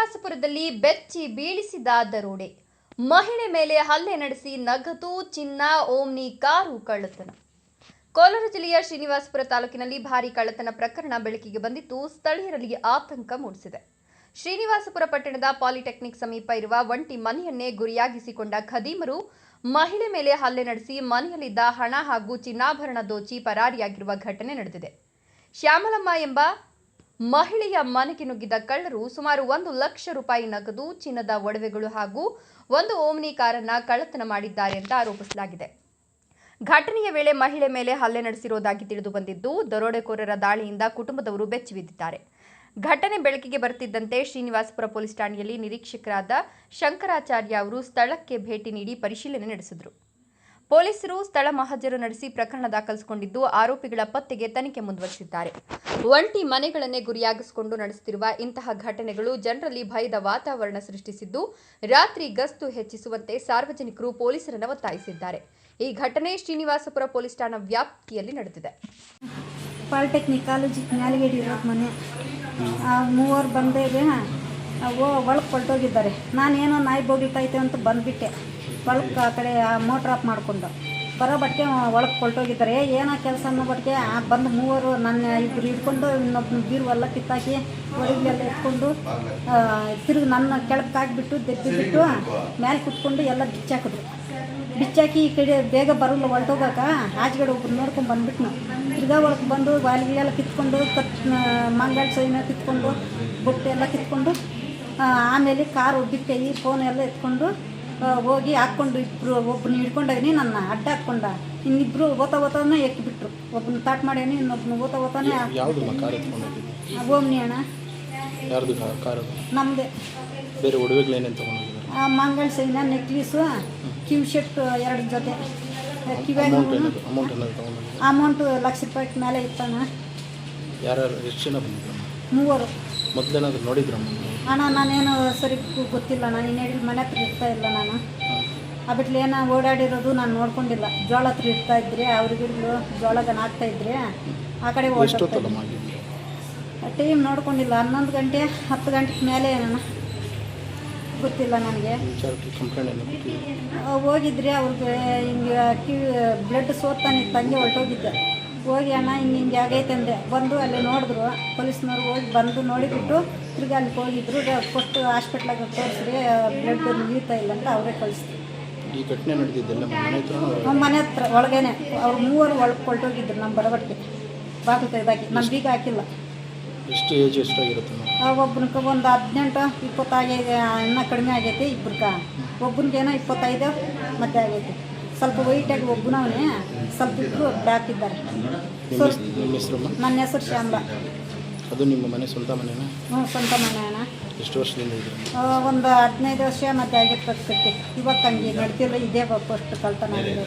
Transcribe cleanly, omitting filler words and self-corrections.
ಶ್ರೀನಿವಾಸಪುರದಲ್ಲಿ ಬೆಚ್ಚಿ ಬೀಳಿಸಿದ ದರೋಡೆ. ಮಹಿಳೆ ಮೇಲೆ ಹಲ್ಲೆ ನಡೆಸಿ ನಗದು, ಚಿನ್ನ, ಓಮ್ನಿ ಕಾರು ಕಳ್ಳತನ. ಕೋಲಾರ ಜಿಲ್ಲೆಯ ಶ್ರೀನಿವಾಸಪುರ ತಾಲೂಕಿನಲ್ಲಿ ಭಾರೀ ಕಳ್ಳತನ ಪ್ರಕರಣ ಬೆಳಕಿಗೆ ಬಂದಿದ್ದು ಸ್ಥಳೀಯರಲ್ಲಿ ಆತಂಕ ಮೂಡಿಸಿದೆ. ಶ್ರೀನಿವಾಸಪುರ ಪಟ್ಟಣದ ಪಾಲಿಟೆಕ್ನಿಕ್ ಸಮೀಪ ಇರುವ ಒಂಟಿ ಮನೆಯನ್ನೇ ಗುರಿಯಾಗಿಸಿಕೊಂಡ ಖದೀಮರು ಮಹಿಳೆ ಮೇಲೆ ಹಲ್ಲೆ ನಡೆಸಿ ಮನೆಯಲ್ಲಿದ್ದ ಹಣ ಹಾಗೂ ಚಿನ್ನಾಭರಣ ದೋಚಿ ಪರಾರಿಯಾಗಿರುವ ಘಟನೆ ನಡೆದಿದೆ. ಶ್ಯಾಮಲಮ್ಮ ಎಂಬ ಮಹಿಳೆಯ ಮನೆಗೆ ನುಗ್ಗಿದ ಕಳ್ಳರು ಸುಮಾರು 1 ಲಕ್ಷ ರೂಪಾಯಿ ನಗದು, ಚಿನ್ನದ ಒಡವೆಗಳು ಹಾಗೂ ಒಂದು ಓಮ್ನಿ ಕಾರನ್ನ ಕಳ್ಳತನ ಮಾಡಿದ್ದಾರೆ ಅಂತ ಆರೋಪಿಸಲಾಗಿದೆ. ಘಟನೆಯ ವೇಳೆ ಮಹಿಳೆ ಮೇಲೆ ಹಲ್ಲೆ ನಡೆಸಿರುವುದಾಗಿ ತಿಳಿದು ಬಂದಿದ್ದು, ದರೋಡೆಕೋರರ ದಾಳಿಯಿಂದ ಕುಟುಂಬದವರು ಬೆಚ್ಚಿಬಿದ್ದಿದ್ದಾರೆ. ಘಟನೆ ಬೆಳಕಿಗೆ ಬರುತ್ತಿದ್ದಂತೆ ಶ್ರೀನಿವಾಸಪುರ ಪೊಲೀಸ್ ಠಾಣೆಯಲ್ಲಿ ನಿರೀಕ್ಷಕರಾದ ಶಂಕರಾಚಾರ್ಯ ಅವರು ಸ್ಥಳಕ್ಕೆ ಭೇಟಿ ನೀಡಿ ಪರಿಶೀಲನೆ ನಡೆಸಿದರು. ಪೊಲೀಸರು ಸ್ಥಳ ಮಹಜರು ನಡೆಸಿ ಪ್ರಕರಣ ದಾಖಲಿಸಿಕೊಂಡಿದ್ದು ಆರೋಪಿಗಳ ಪತ್ತೆಗೆ ತನಿಖೆ ಮುಂದುವರಿಸಿದ್ದಾರೆ. ಒಂಟಿ ಮನೆಗಳನ್ನೇ ಗುರಿಯಾಗಿಸಿಕೊಂಡು ನಡೆಸುತ್ತಿರುವ ಇಂತಹ ಘಟನೆಗಳು ಜನರಲ್ಲಿ ಭಯದ ವಾತಾವರಣ ಸೃಷ್ಟಿಸಿದ್ದು, ರಾತ್ರಿ ಗಸ್ತು ಹೆಚ್ಚಿಸುವಂತೆ ಸಾರ್ವಜನಿಕರು ಪೊಲೀಸರನ್ನು ಒತ್ತಾಯಿಸಿದ್ದಾರೆ. ಈ ಘಟನೆ ಶ್ರೀನಿವಾಸಪುರ ಪೊಲೀಸ್ ಠಾಣಾ ವ್ಯಾಪ್ತಿಯಲ್ಲಿ ನಡೆದಿದೆ. ಪಾಲಿಟೆಕ್ನಿಕ್ ಕಾಲೇಜ್ ಮ್ಯಾಲ್ಗೇಡಿ ಇರೋದು ಮನೆ. ಮೂವರು ಬಂದೇವೆ, ಒಳಗೆ ಹೊರಟೋಗಿದ್ದಾರೆ. ನಾನೇನೋ ನಾಯಿ ಬೋಗಿತೈತೆ ಅಂತ ಬಂದುಬಿಟ್ಟೆ. ಒಳಗೆ ಆ ಕಡೆ ಮೋಟ್ರ್ ಆಫ್ ಮಾಡಿಕೊಂಡು ಬರೋ ಬಟ್ಟೆ ಒಳಗೆ ಹೊರಟೋಗಿದ್ದಾರೆ. ಏನೋ ಕೆಲಸ ಅನ್ನೋ ಬಟ್ಟೆ ಬಂದು ಮೂವರು ನನ್ನ ಇಬ್ಬರು ಹಿಡ್ಕೊಂಡು ಇನ್ನೊಬ್ಬನ ಬೀರುವೆಲ್ಲ ಕಿತ್ತಾಕಿ ಒಳಗೆಲ್ಲ ಎತ್ಕೊಂಡು ತಿರುಗಿ ನನ್ನ ಕೆಳಗೆ ಹಾಕಿಬಿಟ್ಟು ದೆಬ್ಬಿಬಿಟ್ಟು ಮೇಲೆ ಕುತ್ಕೊಂಡು ಎಲ್ಲ ಬಿಚ್ಚಾಕಿದ್ರು. ಬಿಚ್ಚಾಕಿ ಈ ಕಡೆ ಬೇಗ ಬರಲ್ಲ ಹೊರಟೋಗಕ್ಕೆ ಆಚೆಗಡೆ ಒಬ್ರು ನೋಡ್ಕೊಂಡು ಬಂದುಬಿಟ್ನು. ತಿರ್ಗಾ ಒಳಗೆ ಬಂದು ವಾಲಿಗೆಲ್ಲ ಕಿತ್ಕೊಂಡು ಮಂಗಳ ಸೈನ ಕಿತ್ಕೊಂಡು ಬುಟ್ಟೆಲ್ಲ ಕಿತ್ಕೊಂಡು ಆಮೇಲೆ ಕಾರು ಬಿಟ್ಟೆ ಈ ಫೋನ್ ಎಲ್ಲ ಎತ್ಕೊಂಡು ಹೋಗಿ ಹಾಕ್ಕೊಂಡು ಇಬ್ಬರು ಒಬ್ಬನ ಹಿಡ್ಕೊಂಡಾಗಿನಿ, ನನ್ನ ಅಡ್ಡ ಹಾಕ್ಕೊಂಡ. ಇನ್ನಿಬ್ಬರು ಓತಾನೆ ಎಕ್ಕಿಬಿಟ್ರು. ಒಬ್ಬನ ತಾಟ್ ಮಾಡ್ಯಾನಿ, ಇನ್ನೊಬ್ಬನ ಓತಾನೆ ಓಮ್ನಿ ಅಣ್ಣ ನಮ್ಮದೇ. ಬೇರೆ ಒಡವೆಗಳೇನೇನು ತೊಗೊಂಡಿದ್ದಾರೆ? ಮಂಗಳ ಸೈನ, ನೆಕ್ಲೀಸು, ಕಿವ್ ಶೆಟ್ 2 ಜೊತೆ, ಕಿವ್ಯಾಗ ಅಮೌಂಟು 1 ಲಕ್ಷ ರೂಪಾಯಿ ಮೇಲೆ ಇತ್ತಣ್ಣ. ಯಾರು ಎಷ್ಟು ಜನ ಬಂದಿದ್ರು? 3. ಮೊದಲೇನಾದ್ರು ನೋಡಿದ್ರ ಅಣ್ಣ? ನಾನೇನು ಸರಿ ಗೊತ್ತಿಲ್ಲ. ನಾನು ಇನ್ನೇಳಿ ಮನೆ ಹತ್ರ ಇರ್ತಾ ಇಲ್ಲ. ನಾನು ಆ ಬಿಟ್ಲು ಏನೋ ಓಡಾಡಿರೋದು ನಾನು ನೋಡ್ಕೊಂಡಿಲ್ಲ. ಜೋಳ ಹತ್ರ ಇರ್ತಾ ಇದ್ರೆ ಅವ್ರಿಗಿರ್ಲು ಜೋಳಗ ನಾಟ್ತಾಯಿದ್ರೆ ಆ ಕಡೆ ಟೈಮ್ ನೋಡ್ಕೊಂಡಿಲ್ಲ. 11 ಗಂಟೆ 10 ಗಂಟೆಗೆ ಮೇಲೆ ಏನಣ್ಣ ಗೊತ್ತಿಲ್ಲ ನನಗೆ. ಹೋಗಿದ್ರೆ ಅವ್ರಿಗೆ ಹಿಂಗೆ ಬ್ಲಡ್ ಸೋತಾನಿತ್ತು, ಹಂಗೆ ಹೊರಟೋಗಿದ್ದೆ. ಹೋಗಿ ಅಣ್ಣ ಹಿಂಗೆ ಆಗೈತೆ ಅಂದೆ. ಬಂದು ಅಲ್ಲಿ ನೋಡಿದ್ರು ಪೊಲೀಸ್ನವ್ರು. ಹೋಗಿ ಬಂದು ನೋಡಿಬಿಟ್ಟು ತಿರ್ಗಿ ಅಲ್ಲಿ ಹೋಗಿದ್ರು. ಫಸ್ಟ್ ಹಾಸ್ಪಿಟ್ಲಾಗ ತೋರಿಸ್ರಿ, ಬ್ಲಡ್ ನಿಲ್ತಾ ಇಲ್ಲ ಅಂತ ಅವರೇ ಕಳಿಸ್ತು. ಈ ಘಟನೆ ನಡೆದಿದ್ದೆಲ್ಲ ಮನೆ ಹತ್ರ ಒಳಗೇನೆ. ಅವ್ರು 3 ಒಳಗೆ ಹೊರಟೋಗಿದ್ರು. ನಮ್ಮ ಬರಬಟ್ಟಿಗೆ ಬಾಗಿಲು ತೆಗೆದಾಕಿ ನಮ್ಮ ಬೀಗ ಹಾಕಿಲ್ಲ. ಎಷ್ಟು ಏಜ್ ಎಷ್ಟಾಗಿರುತ್ತೆ? ಒಬ್ಬನಿಗೆ ಒಂದು 18 20 ಆಗೈತೆ, ಇನ್ನೂ ಕಡಿಮೆ ಆಗೈತೆ. ಇಬ್ಬರಿಗೆ ಒಬ್ಬನಿಗೇನೋ 25 ಮತ್ತೆ ಆಗೈತೆ. ಸ್ವಲ್ಪ ವೈಟಾಗಿ ಒಬ್ಬನವನೇ, ಸ್ವಲ್ಪ ಇಬ್ಬರು ಬ್ಲ್ಯಾಕ್ ಇದ್ದಾರೆ. ನನ್ನ ಹೆಸರು ಶ್ಯಾಮಲ. ಅದು ನಿಮ್ಮ ಮನೆ ಸ್ವಂತ ಮನೆನಾ? ಹ್ಞೂ, ಸ್ವಂತ ಮನೆ ಅಣ್ಣ. ಎಷ್ಟು ವರ್ಷದಿಂದ ಇದೆ? ಒಂದು 15 ವರ್ಷ ಮತ್ತೆ ಆಗಿರ್ತದೆ ಕಟ್ಟಿ. ಇವಾಗ ತಂಗಿ ನಡ್ತಿಲ್ಲ. ಇದೇ ಫಸ್ಟ್ ಕಳ್ತನ ಆಗಿದೆ.